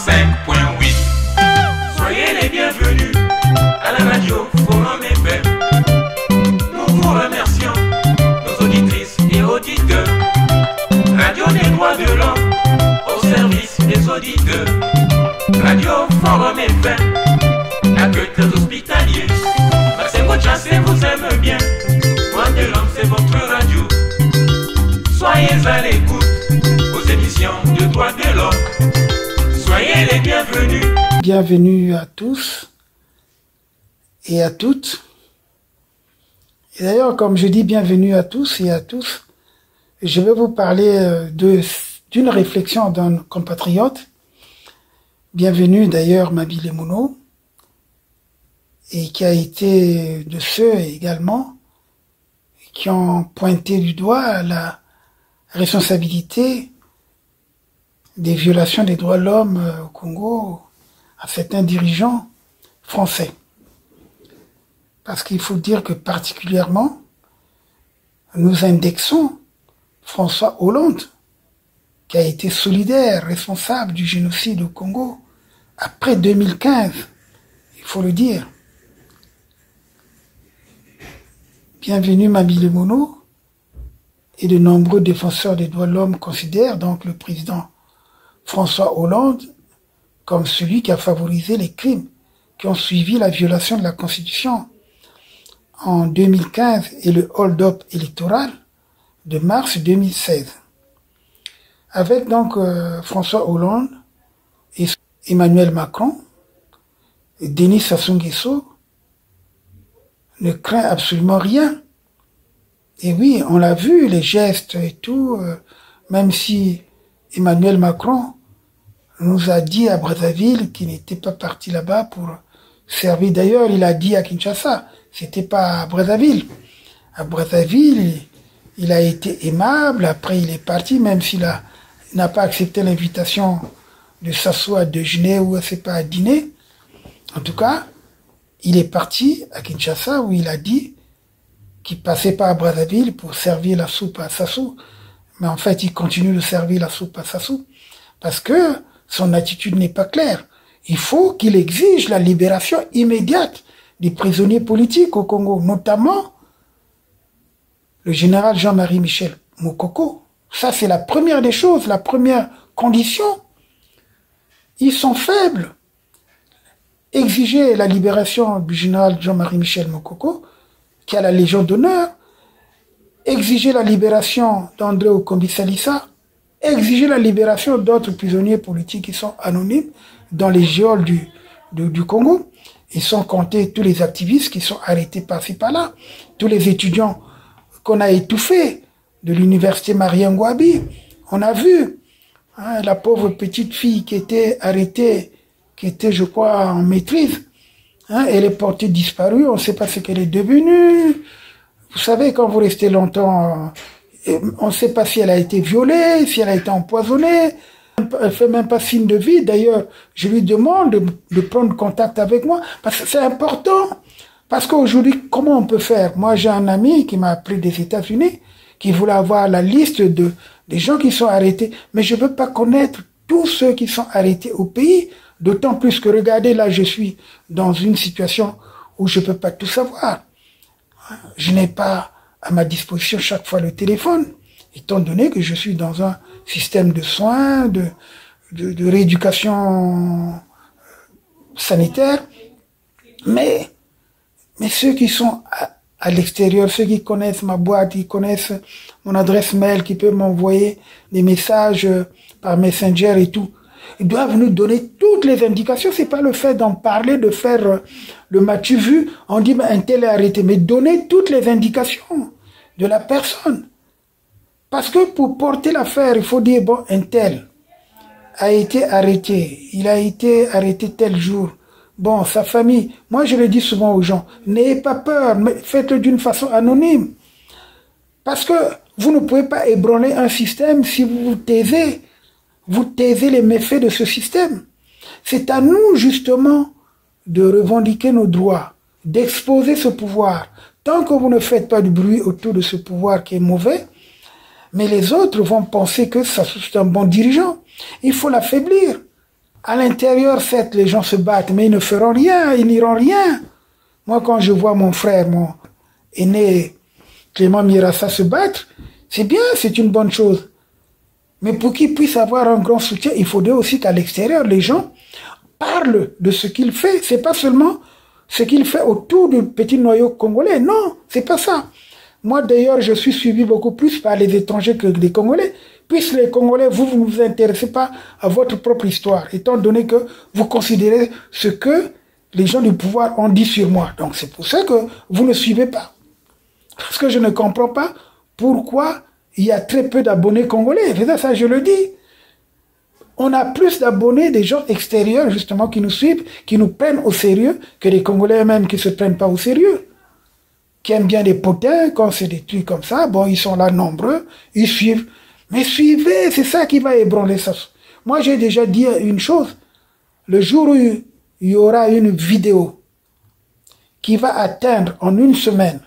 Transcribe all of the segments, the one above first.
105.8. Soyez les bienvenus à la radio Forum FM. Nous vous remercions, nos auditrices et auditeurs. Radio des droits de l'homme au service des auditeurs. Radio Forum FM, accueille les hospitaliers. Maxime Chassé vous aime bien. Droits de l'homme, c'est votre radio. Soyez à l'écoute aux émissions de droits de l'homme. Soyez les bienvenus. Bienvenue à tous et à toutes. Et d'ailleurs, comme je dis bienvenue à tous et à tous, je vais vous parler d'une réflexion d'un compatriote. Bienvenue d'ailleurs Mabile Mouno, et qui a été de ceux également qui ont pointé du doigt la responsabilité des violations des droits de l'homme au Congo à certains dirigeants français. Parce qu'il faut dire que particulièrement, nous indexons François Hollande, qui a été solidaire, responsable du génocide au Congo après 2015, il faut le dire. Bienvenue Mabile Mouno, et de nombreux défenseurs des droits de l'homme considèrent donc le président François Hollande comme celui qui a favorisé les crimes qui ont suivi la violation de la Constitution en 2015 et le hold-up électoral de mars 2016. Avec donc François Hollande et Emmanuel Macron, Denis Sassou Nguesso ne craint absolument rien. Et oui, on l'a vu, les gestes et tout, même si Emmanuel Macron nous a dit à Brazzaville qu'il n'était pas parti là-bas pour servir. D'ailleurs, il a dit à Kinshasa, c'était pas à Brazzaville. À Brazzaville, il a été aimable, après il est parti, même s'il n'a pas accepté l'invitation de s'asseoir à déjeuner ou à dîner. En tout cas, il est parti à Kinshasa où il a dit qu'il passait pas à Brazzaville pour servir la soupe à Sassou. Mais en fait, il continue de servir la soupe à Sassou parce que son attitude n'est pas claire. Il faut qu'il exige la libération immédiate des prisonniers politiques au Congo, notamment le général Jean-Marie Michel Moukoko. Ça, c'est la première des choses, la première condition. Ils sont faibles. Exiger la libération du général Jean-Marie Michel Moukoko, qui a la Légion d'honneur, exiger la libération d'André Okombi Salissa, exiger la libération d'autres prisonniers politiques qui sont anonymes dans les geôles du Congo. Ils sont comptés tous les activistes qui sont arrêtés par-ci par-là, tous les étudiants qu'on a étouffés de l'université Marien Ngouabi. On a vu la pauvre petite fille qui était arrêtée, qui était, je crois, en maîtrise. Elle est portée disparue, on ne sait pas ce qu'elle est devenue. Vous savez, quand vous restez longtemps, on ne sait pas si elle a été violée, si elle a été empoisonnée. Elle fait même pas signe de vie. D'ailleurs, je lui demande de prendre contact avec moi, parce que c'est important. Parce qu'aujourd'hui, comment on peut faire? Moi, j'ai un ami qui m'a appelé des États-Unis, qui voulait avoir la liste des gens qui sont arrêtés. Mais je veux pas connaître tous ceux qui sont arrêtés au pays. D'autant plus que, regardez, là, je suis dans une situation où je peux pas tout savoir. Je n'ai pas à ma disposition chaque fois le téléphone, étant donné que je suis dans un système de soins, de rééducation sanitaire. Mais ceux qui sont à l'extérieur, ceux qui connaissent ma boîte, qui connaissent mon adresse mail, qui peuvent m'envoyer des messages par Messenger et tout, ils doivent nous donner toutes les indications. C'est pas le fait d'en parler, de faire le m'as-tu vu, on dit un tel est arrêté, mais donner toutes les indications de la personne. Parce que pour porter l'affaire, il faut dire, bon, un tel a été arrêté, il a été arrêté tel jour. Bon, sa famille, moi je le dis souvent aux gens, n'ayez pas peur, mais faites-le d'une façon anonyme. Parce que vous ne pouvez pas ébranler un système si vous taisez les méfaits de ce système. C'est à nous, justement, de revendiquer nos droits, d'exposer ce pouvoir. Tant que vous ne faites pas du bruit autour de ce pouvoir qui est mauvais, mais les autres vont penser que ça c'est un bon dirigeant. Il faut l'affaiblir. À l'intérieur, certes, les gens se battent, mais ils ne feront rien, ils n'iront rien. Moi, quand je vois mon frère, mon aîné Clément Mirassa se battre, c'est bien, c'est une bonne chose. Mais pour qu'il puisse avoir un grand soutien, il faudrait aussi qu'à l'extérieur, les gens parlent de ce qu'il fait. C'est pas seulement ce qu'il fait autour du petit noyau congolais. Non, c'est pas ça. Moi, d'ailleurs, je suis suivi beaucoup plus par les étrangers que les Congolais. Puisque les Congolais, vous ne vous intéressez pas à votre propre histoire, étant donné que vous considérez ce que les gens du pouvoir ont dit sur moi. Donc, c'est pour ça que vous ne suivez pas. Parce que je ne comprends pas pourquoi il y a très peu d'abonnés congolais. C'est ça, je le dis. On a plus d'abonnés des gens extérieurs, justement, qui nous suivent, qui nous prennent au sérieux, que les Congolais eux-mêmes qui ne se prennent pas au sérieux. Qui aiment bien les potins, quand c'est des trucs comme ça, bon, ils sont là nombreux, ils suivent. Mais suivez, c'est ça qui va ébranler ça. Moi, j'ai déjà dit une chose. Le jour où il y aura une vidéo qui va atteindre en une semaine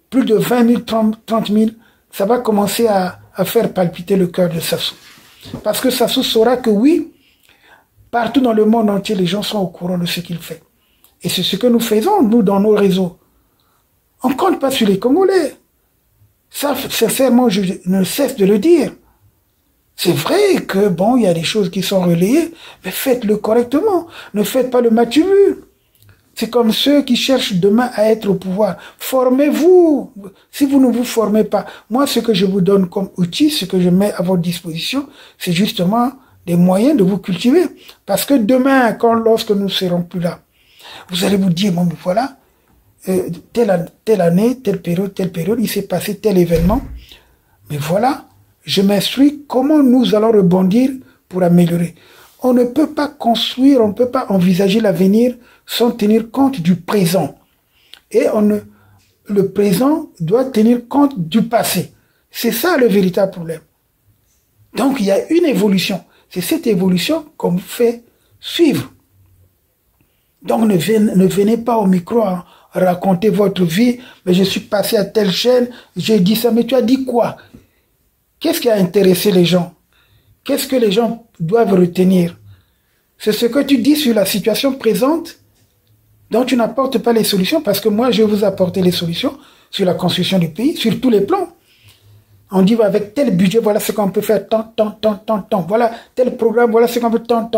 plus de 20 000, 30 000, ça va commencer à faire palpiter le cœur de Sassou. Parce que Sassou saura que oui, partout dans le monde entier, les gens sont au courant de ce qu'il fait. Et c'est ce que nous faisons, nous, dans nos réseaux. On ne compte pas sur les Congolais. Ça, sincèrement, je ne cesse de le dire. C'est vrai que, bon, il y a des choses qui sont relayées, mais faites-le correctement. Ne faites pas le match vu. C'est comme ceux qui cherchent demain à être au pouvoir. Formez-vous. Si vous ne vous formez pas, moi, ce que je vous donne comme outil, ce que je mets à votre disposition, c'est justement des moyens de vous cultiver. Parce que demain, lorsque nous ne serons plus là, vous allez vous dire, bon, mais voilà, telle année, telle période, il s'est passé tel événement. Mais voilà, je m'instruis comment nous allons rebondir pour améliorer. On ne peut pas construire, on ne peut pas envisager l'avenir sans tenir compte du présent. Et le présent doit tenir compte du passé. C'est ça le véritable problème. Donc il y a une évolution. C'est cette évolution qu'on vous fait suivre. Donc ne venez pas au micro à raconter votre vie, mais je suis passé à telle chaîne, j'ai dit ça, mais tu as dit quoi? Qu'est-ce qui a intéressé les gens? Qu'est-ce que les gens doivent retenir? C'est ce que tu dis sur la situation présente, dont tu n'apportes pas les solutions, parce que moi, je vais vous apporter les solutions sur la construction du pays, sur tous les plans. On dit, avec tel budget, voilà ce qu'on peut faire, tant. Voilà tel programme, voilà ce qu'on peut, tant.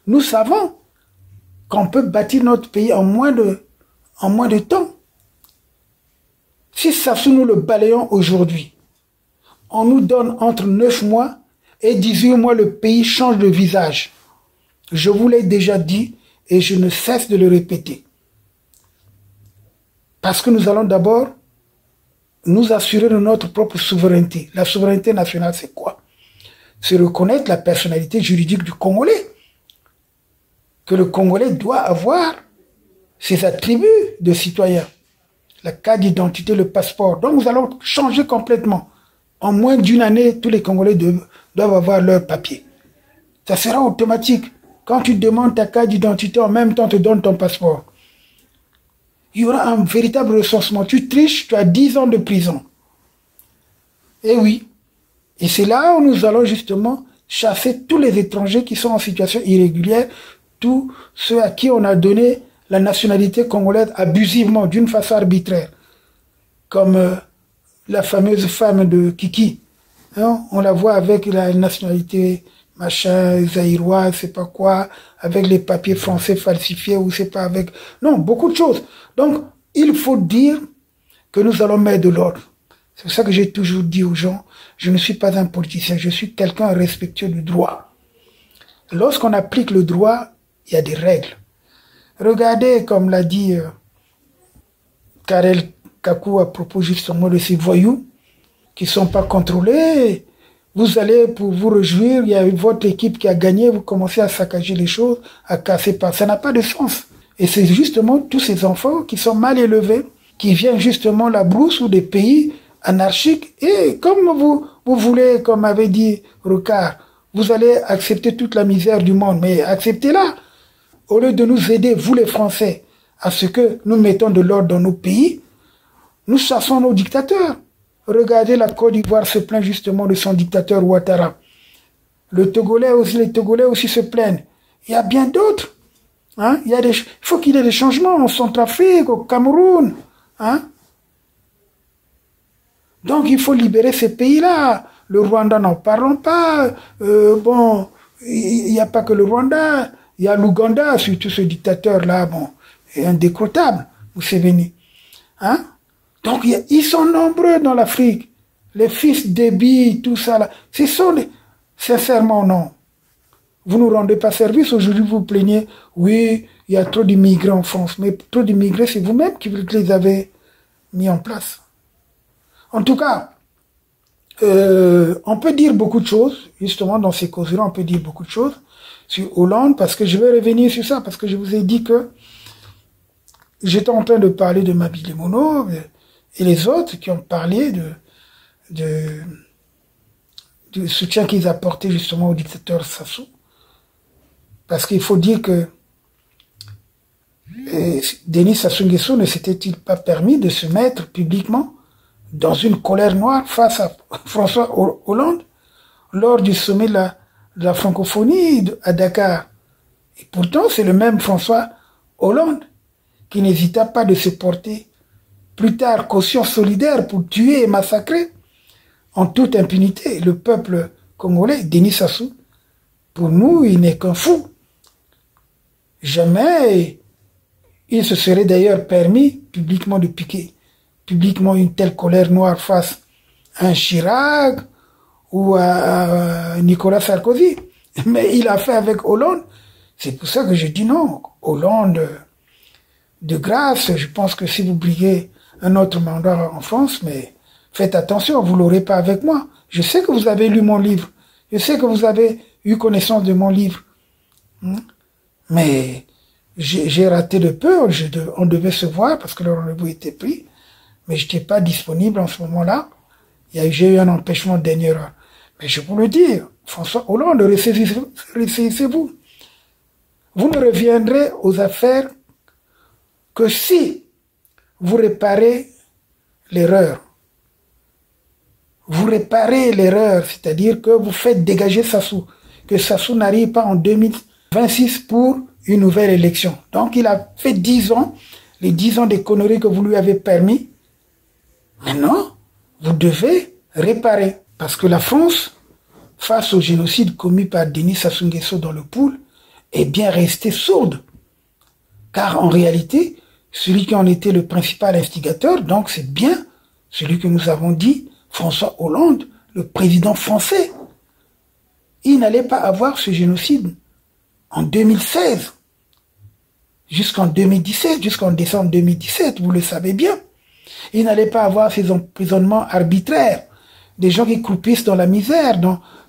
Nous savons qu'on peut bâtir notre pays en moins de temps. Si Sassou, nous le balayons aujourd'hui, on nous donne entre 9 mois et 18 mois, le pays change de visage. Je vous l'ai déjà dit et je ne cesse de le répéter. Parce que nous allons d'abord nous assurer de notre propre souveraineté. La souveraineté nationale, c'est quoi? C'est reconnaître la personnalité juridique du Congolais. Que le Congolais doit avoir ses attributs de citoyen. La carte d'identité, le passeport. Donc nous allons changer complètement. En moins d'une année, tous les Congolais doivent avoir leur papier. Ça sera automatique. Quand tu demandes ta carte d'identité, en même temps, tu donnes ton passeport. Il y aura un véritable recensement. Tu triches, tu as 10 ans de prison. Et oui. Et c'est là où nous allons justement chasser tous les étrangers qui sont en situation irrégulière, tous ceux à qui on a donné la nationalité congolaise abusivement, d'une façon arbitraire. Comme la fameuse femme de Kiki. Hein? On la voit avec la nationalité machin, zaïrois, c'est pas quoi, avec les papiers français falsifiés ou c'est pas avec... Non, beaucoup de choses. Donc, il faut dire que nous allons mettre de l'ordre. C'est pour ça que j'ai toujours dit aux gens, je ne suis pas un politicien, je suis quelqu'un respectueux du droit. Lorsqu'on applique le droit, il y a des règles. Regardez, comme l'a dit Karel Kakou à propos justement de ces voyous qui ne sont pas contrôlés. Vous allez, pour vous réjouir, il y a votre équipe qui a gagné, vous commencez à saccager les choses, à casser par. Ça n'a pas de sens. Et c'est justement tous ces enfants qui sont mal élevés, qui viennent justement la brousse ou des pays anarchiques. Et comme vous voulez, comme avait dit Rocard, vous allez accepter toute la misère du monde, mais acceptez-la. Au lieu de nous aider, vous les Français, à ce que nous mettons de l'ordre dans nos pays, nous chassons nos dictateurs. Regardez, la Côte d'Ivoire se plaint justement de son dictateur Ouattara. Les Togolais aussi se plaignent. Il y a bien d'autres. Hein? Il faut qu'il y ait des changements en Centrafrique, au Cameroun. Hein? Donc il faut libérer ces pays-là. Le Rwanda, n'en parlons pas. Bon, il n'y a pas que le Rwanda. Il y a l'Ouganda, surtout ce dictateur-là, bon, est indécrottable, Museveni. Hein? Donc ils sont nombreux dans l'Afrique. Les fils d'Ebi, tout ça là. Ce sont les... Sincèrement, non. Vous ne nous rendez pas service. Aujourd'hui, vous plaignez, oui, il y a trop d'immigrés en France. Mais trop d'immigrés, c'est vous-même qui les avez mis en place. En tout cas, on peut dire beaucoup de choses. Justement, dans ces causes-là, on peut dire beaucoup de choses sur Hollande, parce que je vais revenir sur ça, parce que je vous ai dit que j'étais en train de parler de Mabile Mono et les autres qui ont parlé du soutien qu'ils apportaient justement au dictateur Sassou. Parce qu'il faut dire que Denis Sassou Nguesso ne s'était-il pas permis de se mettre publiquement dans une colère noire face à François Hollande lors du sommet de la francophonie à Dakar. Et pourtant, c'est le même François Hollande qui n'hésita pas de se porter plus tard caution solidaire pour tuer et massacrer en toute impunité le peuple congolais. Denis Sassou, pour nous, il n'est qu'un fou. Jamais il se serait d'ailleurs permis publiquement de piquer publiquement une telle colère noire face à un Chirac ou à Nicolas Sarkozy. Mais il a fait avec Hollande. C'est pour ça que je dis non. Hollande, de grâce, je pense que si vous briguez un autre mandat en France, mais faites attention, vous l'aurez pas avec moi. Je sais que vous avez lu mon livre. Je sais que vous avez eu connaissance de mon livre. Mais j'ai raté de peu. On devait se voir parce que le rendez-vous était pris. Mais je n'étais pas disponible en ce moment-là. J'ai eu un empêchement de dernière heure. Mais je vous le dis, François Hollande, ressaisissez-vous. Vous ne reviendrez aux affaires que si vous réparez l'erreur. Vous réparez l'erreur, c'est-à-dire que vous faites dégager Sassou. Que Sassou n'arrive pas en 2026 pour une nouvelle élection. Donc il a fait 10 ans, les 10 ans des conneries que vous lui avez permis. Maintenant, vous devez réparer. Parce que la France, face au génocide commis par Denis Sassou Nguesso dans le Pool, est bien restée sourde. Car en réalité, celui qui en était le principal instigateur, donc c'est bien celui que nous avons dit, François Hollande, le président français. Il n'allait pas avoir ce génocide en 2016, jusqu'en 2017, jusqu'en décembre 2017, vous le savez bien. Il n'allait pas avoir ces emprisonnements arbitraires, des gens qui croupissent dans la misère,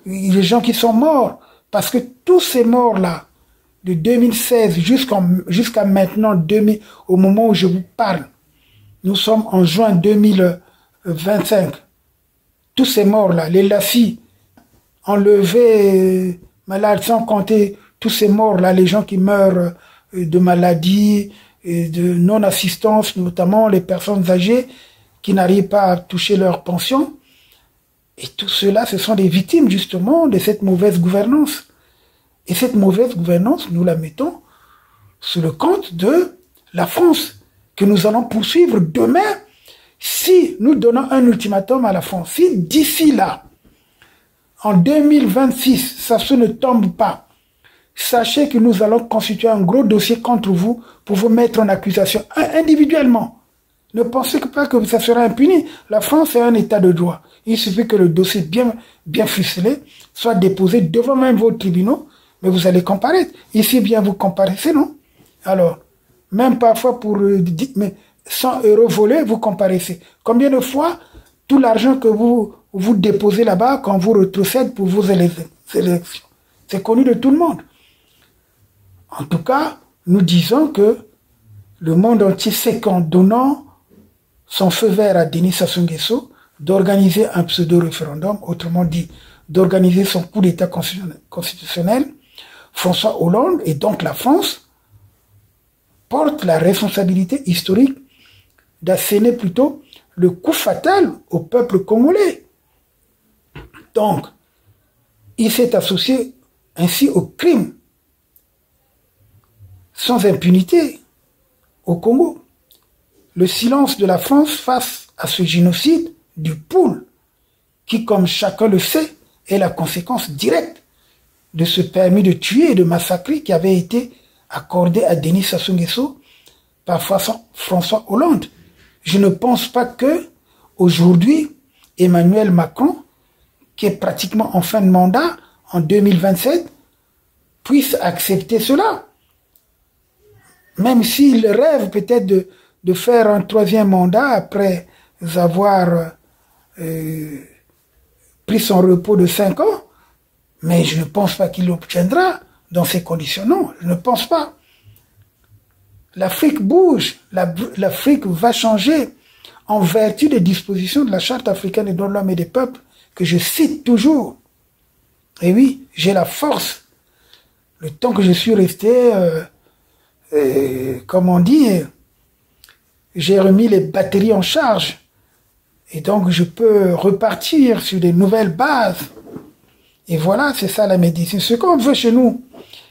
des gens qui sont morts. Parce que tous ces morts-là, de 2016 jusqu'à maintenant, au moment où je vous parle, nous sommes en juin 2025. Tous ces morts-là, les Lassi, enlevés, malades, sans compter tous ces morts-là, les gens qui meurent de maladies, et de non-assistance, notamment les personnes âgées qui n'arrivent pas à toucher leur pension. Et tout cela, ce sont des victimes justement de cette mauvaise gouvernance. Et cette mauvaise gouvernance, nous la mettons sous le compte de la France, que nous allons poursuivre demain si nous donnons un ultimatum à la France. Si d'ici là, en 2026, Sassou ne tombe pas, sachez que nous allons constituer un gros dossier contre vous pour vous mettre en accusation individuellement. Ne pensez pas que ça sera impuni. La France est un état de droit. Il suffit que le dossier bien ficelé soit déposé devant même vos tribunaux, mais vous allez comparaître. Ici, bien, vous comparaissez, non? Alors, même parfois pour 100 € volés, vous comparaissez. Combien de fois tout l'argent que vous déposez là-bas, quand vous retrocède pour vos élections? C'est connu de tout le monde. En tout cas, nous disons que le monde entier sait qu'en donnant son feu vert à Denis Sassou Nguesso d'organiser un pseudo-référendum, autrement dit, d'organiser son coup d'État constitutionnel, François Hollande et donc la France portent la responsabilité historique d'asséner plutôt le coup fatal au peuple congolais. Donc, il s'est associé ainsi au crime sans impunité au Congo. Le silence de la France face à ce génocide du Poul, qui, comme chacun le sait, est la conséquence directe de ce permis de tuer et de massacrer qui avait été accordé à Denis Sassou Nguesso par François Hollande. Je ne pense pas que aujourd'hui, Emmanuel Macron, qui est pratiquement en fin de mandat, en 2027, puisse accepter cela. Même s'il rêve peut-être de faire un 3e mandat après avoir pris son repos de 5 ans, mais je ne pense pas qu'il l'obtiendra dans ces conditions. Non, je ne pense pas. L'Afrique bouge, l'Afrique va changer en vertu des dispositions de la Charte africaine des droits de l'homme et des peuples que je cite toujours. Et oui, j'ai la force. Le temps que je suis resté, comme on dit, j'ai remis les batteries en charge. Et donc, je peux repartir sur des nouvelles bases. Et voilà, c'est ça la médecine. Ce qu'on veut chez nous,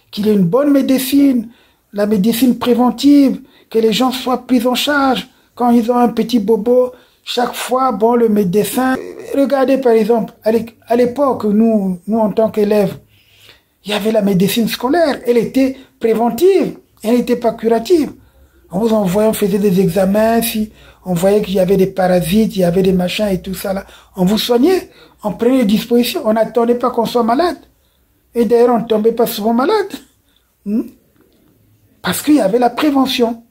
qu'il y ait une bonne médecine, la médecine préventive, que les gens soient pris en charge quand ils ont un petit bobo. Chaque fois, bon, le médecin... Regardez, par exemple, à l'époque, nous, en tant qu'élèves, il y avait la médecine scolaire. Elle était préventive. Elle n'était pas curative. On vous envoyait, on faisait des examens, si on voyait qu'il y avait des parasites, il y avait des machins et tout ça là. On vous soignait, on prenait les dispositions, on n'attendait pas qu'on soit malade. Et d'ailleurs, on ne tombait pas souvent malade. Parce qu'il y avait la prévention.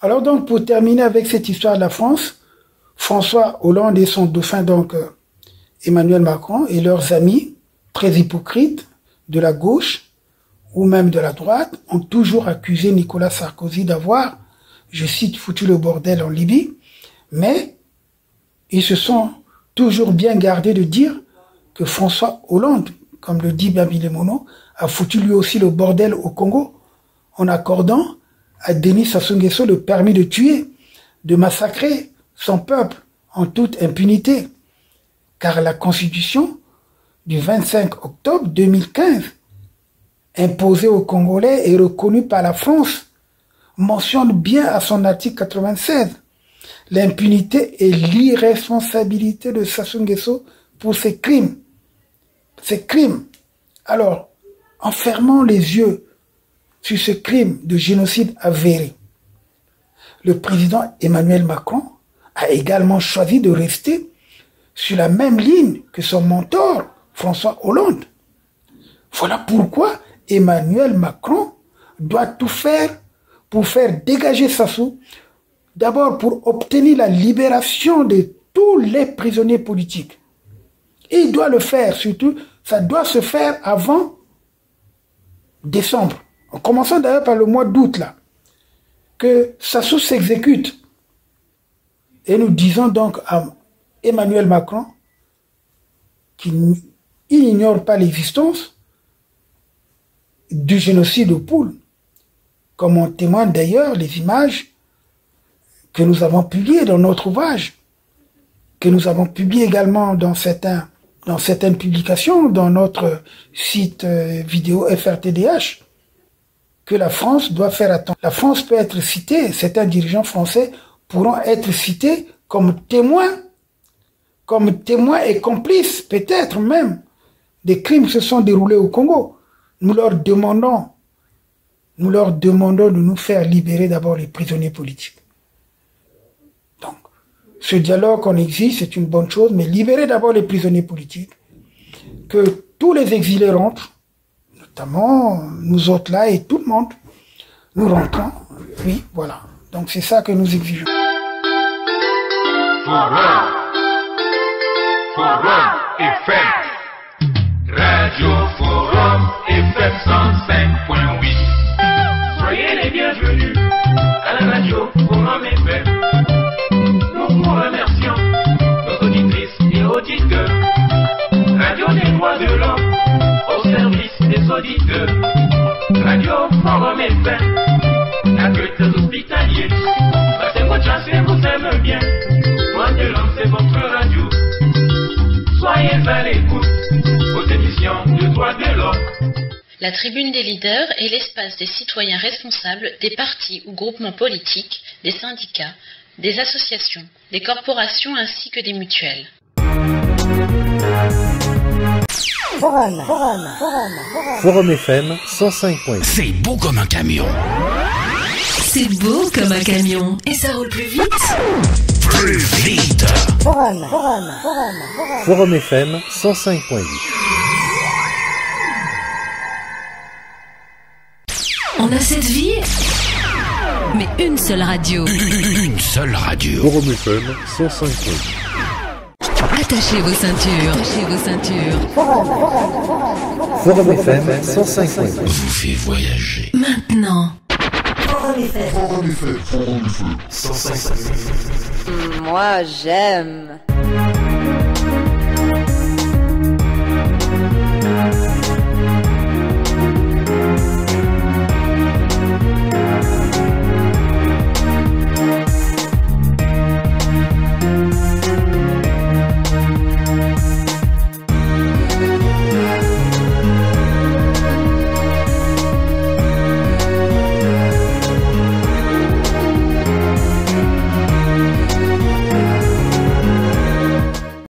Alors donc, pour terminer avec cette histoire de la France, François Hollande et son dauphin, donc Emmanuel Macron, et leurs amis, très hypocrites, de la gauche, ou même de la droite, ont toujours accusé Nicolas Sarkozy d'avoir, je cite, foutu le bordel en Libye, mais ils se sont toujours bien gardés de dire que François Hollande, comme le dit Babi Mono, a foutu lui aussi le bordel au Congo, en accordant à Denis Sassou Nguesso le permis de tuer, de massacrer son peuple en toute impunité. Car la Constitution du 25 octobre 2015, imposée aux Congolais et reconnue par la France, mentionne bien à son article 96 l'impunité et l'irresponsabilité de Sassou Nguesso pour ses crimes. Ces crimes. Alors, en fermant les yeux sur ce crime de génocide avéré, le président Emmanuel Macron a également choisi de rester sur la même ligne que son mentor, François Hollande. Voilà pourquoi Emmanuel Macron doit tout faire pour faire dégager Sassou, d'abord pour obtenir la libération de tous les prisonniers politiques. Et il doit le faire, surtout, ça doit se faire avant décembre. En commençant d'ailleurs par le mois d'août, là, que Sassou s'exécute. Et nous disons donc à Emmanuel Macron qu'il n'ignore pas l'existence du génocide au Poul, comme en témoignent d'ailleurs les images que nous avons publiées dans notre ouvrage, que nous avons publiées également dans certaines publications, dans notre site vidéo FRTDH, que la France doit faire attention. La France peut être citée, certains dirigeants français pourront être cités comme témoins et complices, peut-être même, des crimes qui se sont déroulés au Congo. Nous leur demandons de nous faire libérer d'abord les prisonniers politiques. Donc, ce dialogue qu'on existe, c'est une bonne chose, mais libérer d'abord les prisonniers politiques, que tous les exilés rentrent, notamment nous autres là et tout le monde, nous rentrons. Oui, voilà. Donc c'est ça que nous exigeons. Forum FM. Radio Forum FM 105.8. Soyez les bienvenus à la radio Forum FM. Nous vous remercions, nos auditrices et auditeurs. Radio des droits de l'homme au service des auditeurs. Radio Forum FM, accueil des hospitaliers. Passez votre chance et vous aime bien. Droits de l'homme, c'est votre radio. Soyez à l'écoute aux émissions de droits de l'homme. La tribune des leaders est l'espace des citoyens responsables des partis ou groupements politiques, des syndicats, des associations, des corporations ainsi que des mutuelles. Forum FM 105.8. C'est beau comme un camion. C'est beau comme un camion. Et ça roule plus vite. Plus vite. Forum FM 105.8. On a cette vie, mais une seule radio. Une seule radio. Forum FM 105.8. Attachez vos ceintures. Forum FM 105.8. Vous fait voyager. Maintenant. Forum FM 105.8. Moi, j'aime.